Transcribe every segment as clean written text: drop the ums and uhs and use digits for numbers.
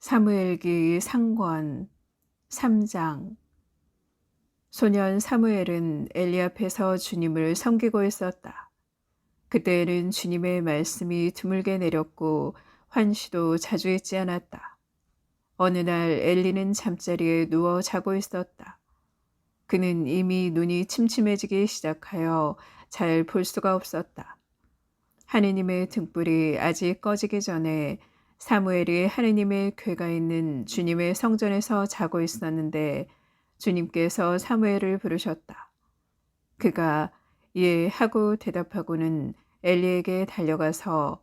사무엘기 상권 3장. 소년 사무엘은 엘리 앞에서 주님을 섬기고 있었다. 그때에는 주님의 말씀이 드물게 내렸고 환시도 자주 있지 않았다. 어느 날 엘리는 잠자리에 누워 자고 있었다. 그는 이미 눈이 침침해지기 시작하여 잘 볼 수가 없었다. 하느님의 등불이 아직 꺼지기 전에 사무엘이 하느님의 궤가 있는 주님의 성전에서 자고 있었는데 주님께서 사무엘을 부르셨다. 그가 예 하고 대답하고는 엘리에게 달려가서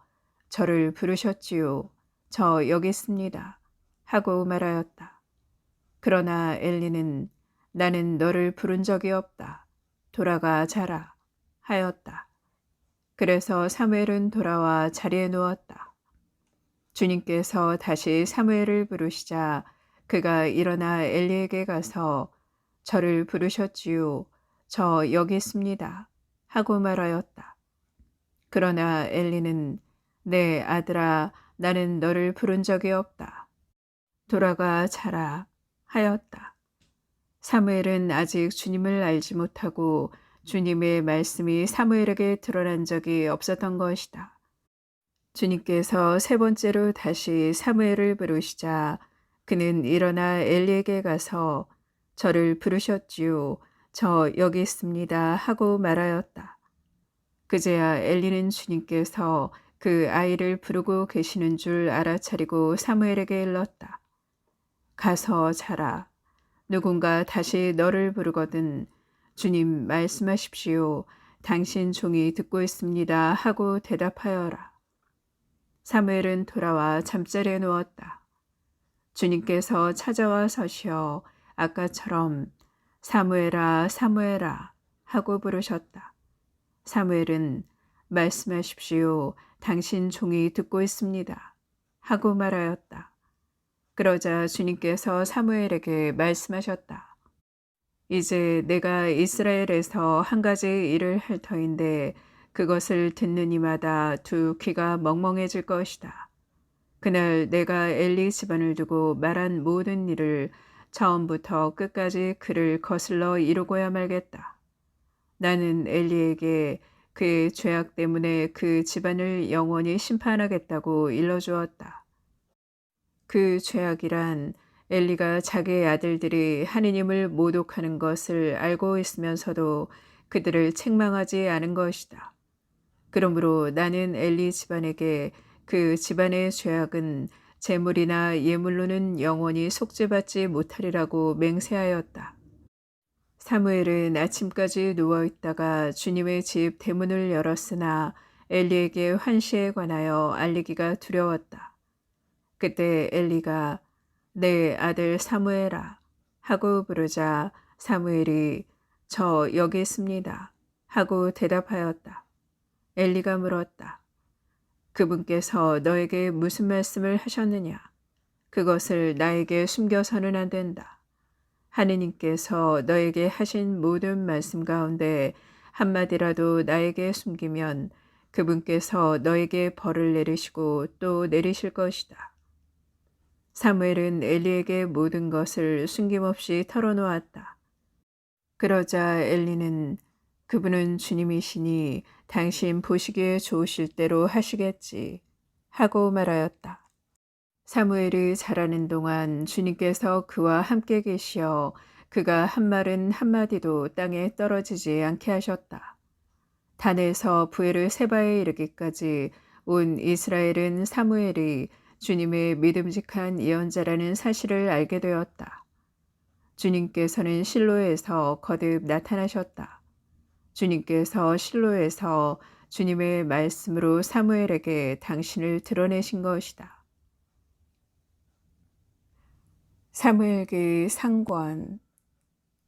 저를 부르셨지요. 저 여기 있습니다. 하고 말하였다. 그러나 엘리는 나는 너를 부른 적이 없다. 돌아가 자라 하였다. 그래서 사무엘은 돌아와 자리에 누웠다. 주님께서 다시 사무엘을 부르시자 그가 일어나 엘리에게 가서 저를 부르셨지요. 저 여기 있습니다. 하고 말하였다. 그러나 엘리는 내 아들아 나는 너를 부른 적이 없다. 돌아가 자라 하였다. 사무엘은 아직 주님을 알지 못하고 주님의 말씀이 사무엘에게 드러난 적이 없었던 것이다. 주님께서 세 번째로 다시 사무엘을 부르시자 그는 일어나 엘리에게 가서 저를 부르셨지요. 저 여기 있습니다. 하고 말하였다. 그제야 엘리는 주님께서 그 아이를 부르고 계시는 줄 알아차리고 사무엘에게 일렀다. 가서 자라. 누군가 다시 너를 부르거든 주님 말씀하십시오. 당신 종이 듣고 있습니다. 하고 대답하여라. 사무엘은 돌아와 잠자리에 누웠다. 주님께서 찾아와 서시어 아까처럼 사무엘아 사무엘아 하고 부르셨다. 사무엘은 말씀하십시오. 당신 종이 듣고 있습니다. 하고 말하였다. 그러자 주님께서 사무엘에게 말씀하셨다. 이제 내가 이스라엘에서 한 가지 일을 할 터인데 그것을 듣는 이마다 두 귀가 멍멍해질 것이다. 그날 내가 엘리 집안을 두고 말한 모든 일을 처음부터 끝까지 그를 거슬러 이루고야 말겠다. 나는 엘리에게 그의 죄악 때문에 그 집안을 영원히 심판하겠다고 일러주었다. 그 죄악이란 엘리가 자기의 아들들이 하느님을 모독하는 것을 알고 있으면서도 그들을 책망하지 않은 것이다. 그러므로 나는 엘리 집안에게 그 집안의 죄악은 재물이나 예물로는 영원히 속죄받지 못하리라고 맹세하였다. 사무엘은 아침까지 누워있다가 주님의 집 대문을 열었으나 엘리에게 환시에 관하여 알리기가 두려웠다. 그때 엘리가 내 아들 사무엘아 하고 부르자 사무엘이 저 여기 있습니다 하고 대답하였다. 엘리가 물었다. 그분께서 너에게 무슨 말씀을 하셨느냐? 그것을 나에게 숨겨서는 안 된다. 하느님께서 너에게 하신 모든 말씀 가운데 한마디라도 나에게 숨기면 그분께서 너에게 벌을 내리시고 또 내리실 것이다. 사무엘은 엘리에게 모든 것을 숨김없이 털어놓았다. 그러자 엘리는 그분은 주님이시니 당신 보시기에 좋으실 대로 하시겠지 하고 말하였다. 사무엘이 자라는 동안 주님께서 그와 함께 계시어 그가 한 말은 한마디도 땅에 떨어지지 않게 하셨다. 단에서 부엘을 세바에 이르기까지 온 이스라엘은 사무엘이 주님의 믿음직한 예언자라는 사실을 알게 되었다. 주님께서는 실로에서 거듭 나타나셨다. 주님께서 실로에서 주님의 말씀으로 사무엘에게 당신을 드러내신 것이다. 사무엘기 상권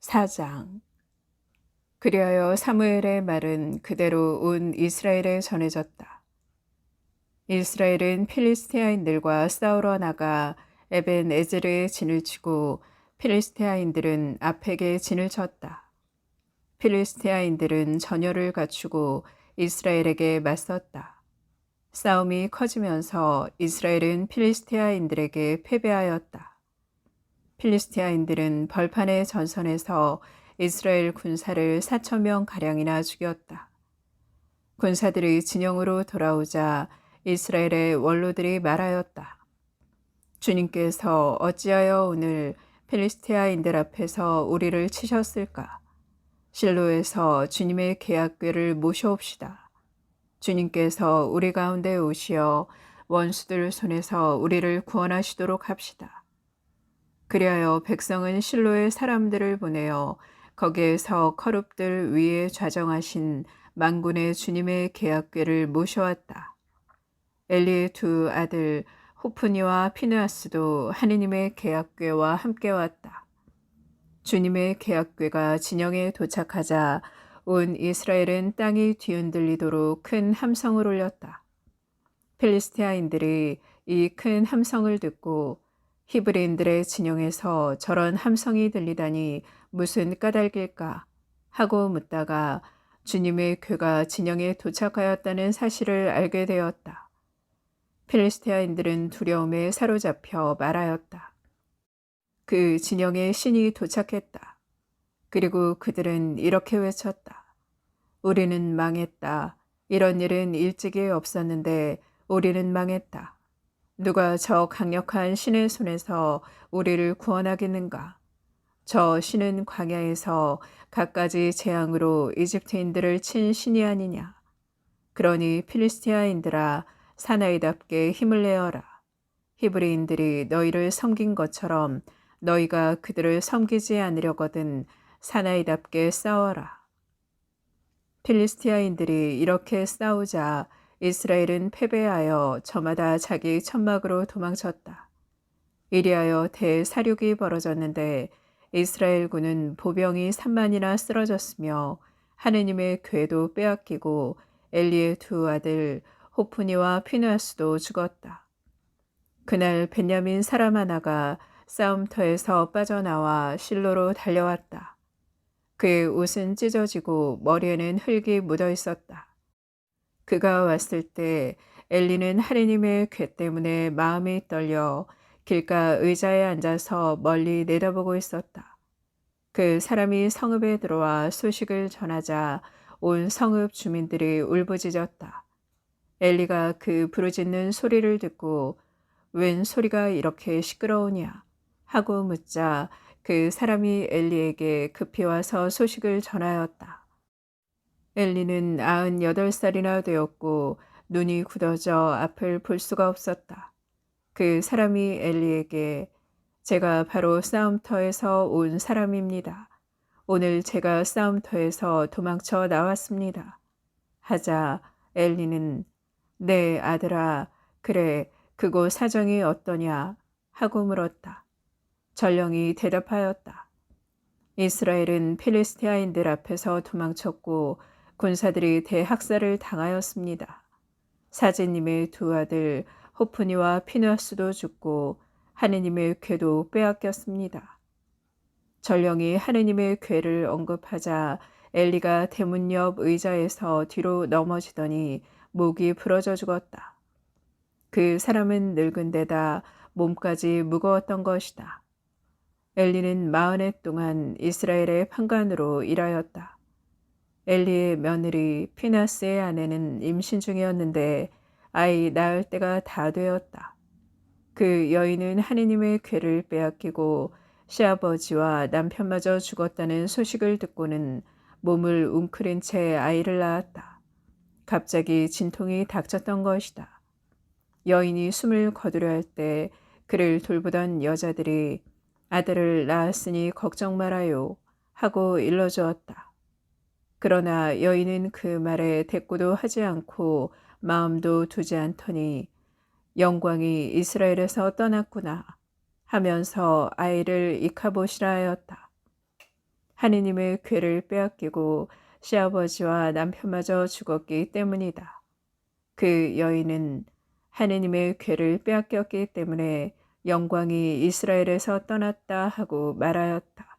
4장. 그리하여 사무엘의 말은 그대로 온 이스라엘에 전해졌다. 이스라엘은 필리스테아인들과 싸우러 나가 에벤 에제르에 진을 치고 필리스테아인들은 아펙에 진을 쳤다. 필리스테아인들은 전열을 갖추고 이스라엘에게 맞섰다. 싸움이 커지면서 이스라엘은 필리스티아인들에게 패배하였다. 필리스티아인들은 벌판의 전선에서 이스라엘 군사를 4,000명 가량이나 죽였다. 군사들이 진영으로 돌아오자 이스라엘의 원로들이 말하였다. 주님께서 어찌하여 오늘 필리스티아인들 앞에서 우리를 치셨을까? 실로에서 주님의 계약궤를 모셔옵시다. 주님께서 우리 가운데 오시어 원수들 손에서 우리를 구원하시도록 합시다. 그리하여 백성은 실로의 사람들을 보내어 거기에서 커룹들 위에 좌정하신 만군의 주님의 계약궤를 모셔왔다. 엘리의 두 아들 호프니와 피느하스도 하느님의 계약궤와 함께 왔다. 주님의 계약궤가 진영에 도착하자 온 이스라엘은 땅이 뒤흔들리도록 큰 함성을 올렸다. 필리스티아인들이 이 큰 함성을 듣고 히브리인들의 진영에서 저런 함성이 들리다니 무슨 까닭일까 하고 묻다가 주님의 궤가 진영에 도착하였다는 사실을 알게 되었다. 필리스티아인들은 두려움에 사로잡혀 말하였다. 그 진영에 신이 도착했다. 그리고 그들은 이렇게 외쳤다. 우리는 망했다. 이런 일은 일찍이 없었는데 우리는 망했다. 누가 저 강력한 신의 손에서 우리를 구원하겠는가? 저 신은 광야에서 갖가지 재앙으로 이집트인들을 친 신이 아니냐? 그러니 필리스티아인들아 사나이답게 힘을 내어라. 히브리인들이 너희를 섬긴 것처럼 너희가 그들을 섬기지 않으려거든 사나이답게 싸워라. 필리스티아인들이 이렇게 싸우자 이스라엘은 패배하여 저마다 자기 천막으로 도망쳤다. 이리하여 대사륙이 벌어졌는데 이스라엘군은 보병이 3만이나 쓰러졌으며 하느님의 궤도 빼앗기고 엘리의 두 아들 호프니와 피느하스도 죽었다. 그날 베냐민 사람 하나가 싸움터에서 빠져나와 실로로 달려왔다. 그의 옷은 찢어지고 머리에는 흙이 묻어 있었다. 그가 왔을 때 엘리는 하느님의 궤 때문에 마음이 떨려 길가 의자에 앉아서 멀리 내다보고 있었다. 그 사람이 성읍에 들어와 소식을 전하자 온 성읍 주민들이 울부짖었다. 엘리가 그 부르짖는 소리를 듣고 웬 소리가 이렇게 시끄러우냐 하고 묻자 그 사람이 엘리에게 급히 와서 소식을 전하였다. 엘리는 98살이나 되었고 눈이 굳어져 앞을 볼 수가 없었다. 그 사람이 엘리에게 제가 바로 싸움터에서 온 사람입니다. 오늘 제가 싸움터에서 도망쳐 나왔습니다. 하자 엘리는 네 아들아 그래 그곳 사정이 어떠냐 하고 물었다. 전령이 대답하였다. 이스라엘은 필리스티아인들 앞에서 도망쳤고 군사들이 대학살을 당하였습니다. 사제님의 두 아들 호프니와 피느하스도 죽고 하느님의 궤도 빼앗겼습니다. 전령이 하느님의 궤를 언급하자 엘리가 대문 옆 의자에서 뒤로 넘어지더니 목이 부러져 죽었다. 그 사람은 늙은 데다 몸까지 무거웠던 것이다. 엘리는 40해 동안 이스라엘의 판관으로 일하였다. 엘리의 며느리 피나스의 아내는 임신 중이었는데 아이 낳을 때가 다 되었다. 그 여인은 하느님의 궤를 빼앗기고 시아버지와 남편마저 죽었다는 소식을 듣고는 몸을 웅크린 채 아이를 낳았다. 갑자기 진통이 닥쳤던 것이다. 여인이 숨을 거두려 할 때 그를 돌보던 여자들이 아들을 낳았으니 걱정 말아요 하고 일러주었다. 그러나 여인은 그 말에 대꾸도 하지 않고 마음도 두지 않더니 영광이 이스라엘에서 떠났구나 하면서 아이를 이카봇이라 하였다. 하느님의 궤를 빼앗기고 시아버지와 남편마저 죽었기 때문이다. 그 여인은 하느님의 궤를 빼앗겼기 때문에 영광이 이스라엘에서 떠났다 하고 말하였다.